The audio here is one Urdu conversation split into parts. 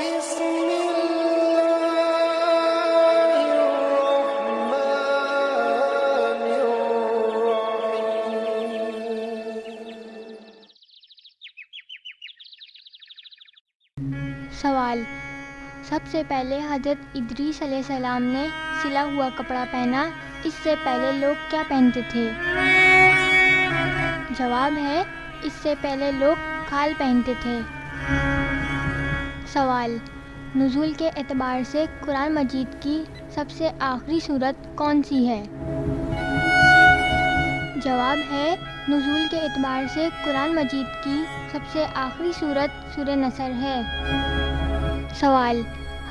بسم الله الرحمن الرحيم. سوال: سب سے پہلے حضرت ادریس علیہ السلام نے سلا ہوا کپڑا پہنا، اس سے پہلے لوگ کیا پہنتے تھے؟ جواب ہے، اس سے پہلے لوگ کھال پہنتے تھے۔ سوال: نزول کے اعتبار سے قرآن مجید کی سب سے آخری سورت کون سی ہے؟ جواب ہے، نزول کے اعتبار سے قرآن مجید کی سب سے آخری سورت سورہ نصر ہے۔ سوال: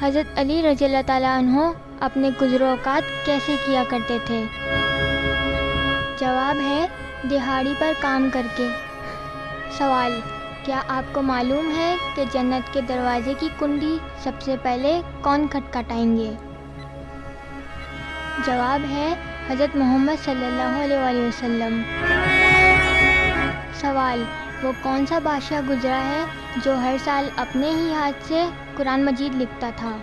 حضرت علی رضی اللہ تعالیٰ عنہ اپنے گزر اوقات کیسے کیا کرتے تھے؟ جواب ہے، دہاڑی پر کام کر کے۔ سوال: کیا آپ کو معلوم ہے کہ جنت کے دروازے کی کنڈی سب سے پہلے کون کھٹکھٹائیں گے؟ جواب ہے، حضرت محمد صلی اللہ علیہ وآلہ وسلم۔ سوال: وہ کون سا بادشاہ گزرا ہے جو ہر سال اپنے ہی ہاتھ سے قرآن مجید لکھتا تھا؟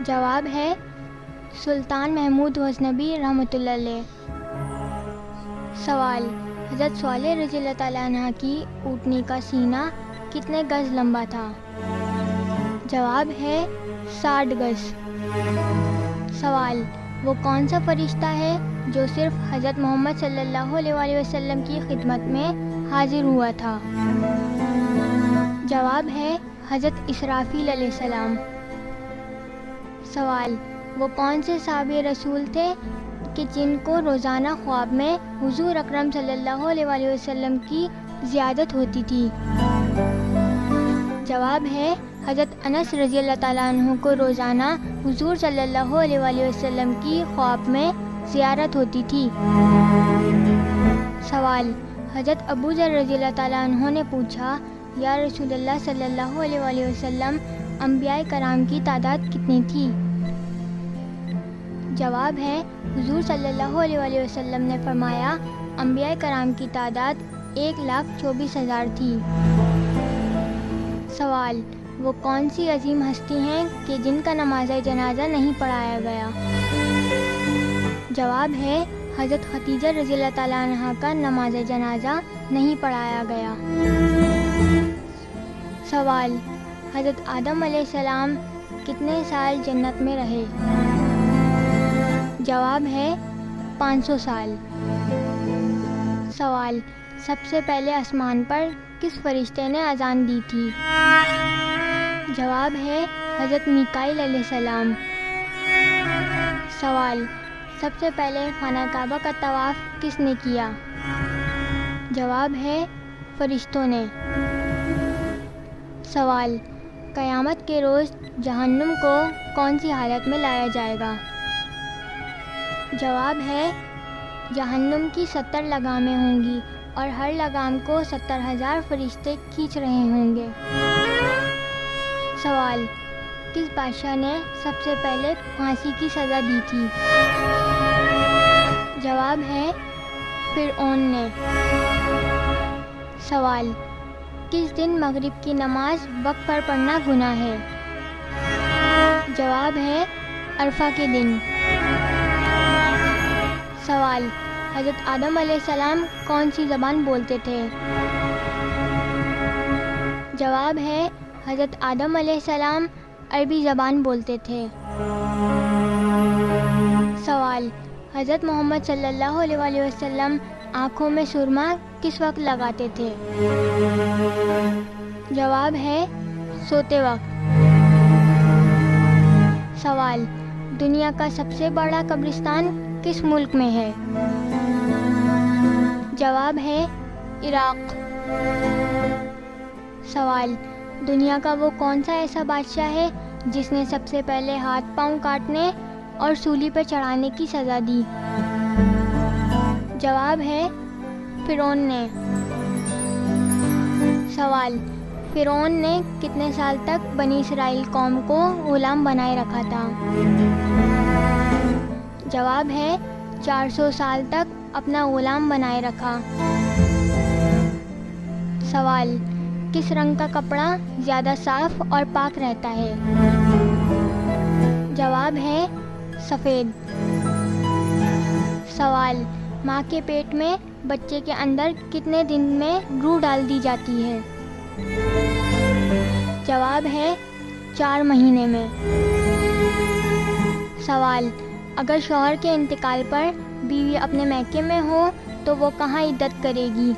جواب ہے، سلطان محمود غزنوی رحمۃ اللہ علیہ۔ سوال: حضرت صالح رضی اللہ تعالیٰ عنہ کی اونٹنی کا سینہ کتنے گز لمبا تھا؟ جواب ہے، 60 گز۔ سوال: وہ کون سا فرشتہ ہے جو صرف حضرت محمد صلی اللہ علیہ وآلہ وسلم کی خدمت میں حاضر ہوا تھا؟ جواب ہے، حضرت اسرافیل علیہ السلام۔ سوال: وہ کون سے صحابی رسول تھے کہ جن کو روزانہ خواب میں حضور اکرم صلی اللہ علیہ وآلہ وسلم کی زیارت ہوتی تھی؟ جواب ہے، حضرت انس رضی اللہ تعالیٰ عنہ کو روزانہ حضور صلی اللہ علیہ وآلہ وسلم کی خواب میں زیارت ہوتی تھی۔ سوال: حضرت ابو ذر رضی اللہ تعالیٰ عنہ نے پوچھا، یا رسول اللہ صلی اللہ علیہ وآلہ وسلم، انبیاء کرام کی تعداد کتنی تھی؟ جواب ہے، حضور صلی اللہ علیہ وآلہ وسلم نے فرمایا، انبیاء کرام کی تعداد 1,24,000 تھی۔ سوال: وہ کون سی عظیم ہستی ہیں کہ جن کا نماز جنازہ نہیں پڑھایا گیا؟ جواب ہے، حضرت ختیجہ رضی اللہ تعالیٰ عنہ کا نماز جنازہ نہیں پڑھایا گیا۔ سوال: حضرت آدم علیہ السلام کتنے سال جنت میں رہے؟ جواب ہے، 500 سال۔ سوال: سب سے پہلے آسمان پر کس فرشتے نے اذان دی تھی؟ جواب ہے، حضرت میکائیل علیہ السلام۔ سوال: سب سے پہلے خانہ کعبہ کا طواف کس نے کیا؟ جواب ہے، فرشتوں نے۔ سوال: قیامت کے روز جہنم کو کون سی حالت میں لایا جائے گا؟ جواب ہے، جہنم کی 70 لگامیں ہوں گی اور ہر لگام کو 70,000 فرشتے کھینچ رہے ہوں گے۔ سوال: کس بادشاہ نے سب سے پہلے پھانسی کی سزا دی تھی؟ جواب ہے، فرعون نے۔ سوال: کس دن مغرب کی نماز وقت پر پڑھنا گناہ ہے؟ جواب ہے، عرفہ کے دن۔ سوال: حضرت آدم علیہ السلام کون سی زبان بولتے تھے؟ جواب ہے، حضرت آدم علیہ السلام عربی زبان بولتے تھے۔ سوال: حضرت محمد صلی اللہ علیہ وآلہ وسلم آنکھوں میں سرما کس وقت لگاتے تھے؟ جواب ہے، سوتے وقت۔ سوال: دنیا کا سب سے بڑا قبرستان کس ملک میں ہے؟ جواب ہے، عراق۔ سوال: دنیا کا وہ کون سا ایسا بادشاہ ہے جس نے سب سے پہلے ہاتھ پاؤں کاٹنے اور سولی پر چڑھانے کی سزا دی؟ جواب ہے، فرعون نے۔ سوال: فرعون نے کتنے سال تک بنی اسرائیل قوم کو غلام بنائے رکھا تھا؟ جواب ہے، 400 سال تک اپنا غلام بنائے رکھا۔ سوال: کس رنگ کا کپڑا زیادہ صاف اور پاک رہتا ہے؟ جواب ہے سفید۔ سوال، ماں کے پیٹ میں بچے کے اندر کتنے دن میں روح ڈال دی جاتی ہے؟ جواب ہے 4 مہینے میں۔ سوال، اگر شوہر کے انتقال پر بیوی اپنے میکے میں ہو تو وہ کہاں عدت کرے گی؟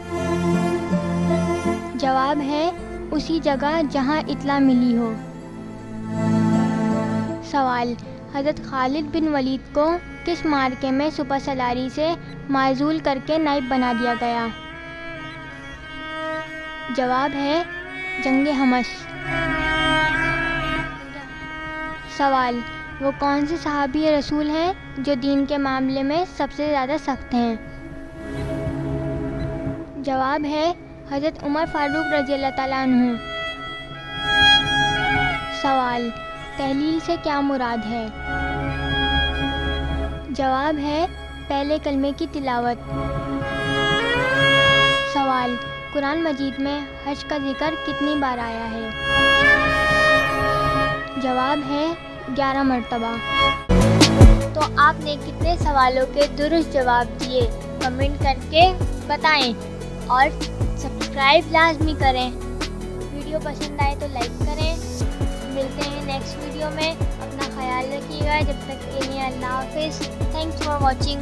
جواب ہے اسی جگہ جہاں اطلاع ملی ہو۔ سوال، حضرت خالد بن ولید کو کس معرکے میں سپہ سالاری سے معزول کر کے نائب بنا دیا گیا؟ جواب ہے جنگ حمص۔ سوال، وہ کون سے صحابی رسول ہیں جو دین کے معاملے میں سب سے زیادہ سخت ہیں؟ جواب ہے حضرت عمر فاروق رضی اللہ تعالیٰ عنہ۔ سوال، تحلیل سے کیا مراد ہے؟ جواب ہے پہلے کلمے کی تلاوت۔ سوال، قرآن مجید میں حج کا ذکر کتنی بار آیا ہے؟ جواب ہے 11 مرتبہ۔ تو آپ نے کتنے سوالوں کے درست جواب دیے کمنٹ کر کے بتائیں اور سبسکرائب لازمی کریں۔ ویڈیو پسند آئے تو لائک کریں۔ ملتے ہیں نیکسٹ ویڈیو میں، اپنا خیال رکھیے گا، جب تک کے لیے اللہ حافظ۔ Thanks for watching.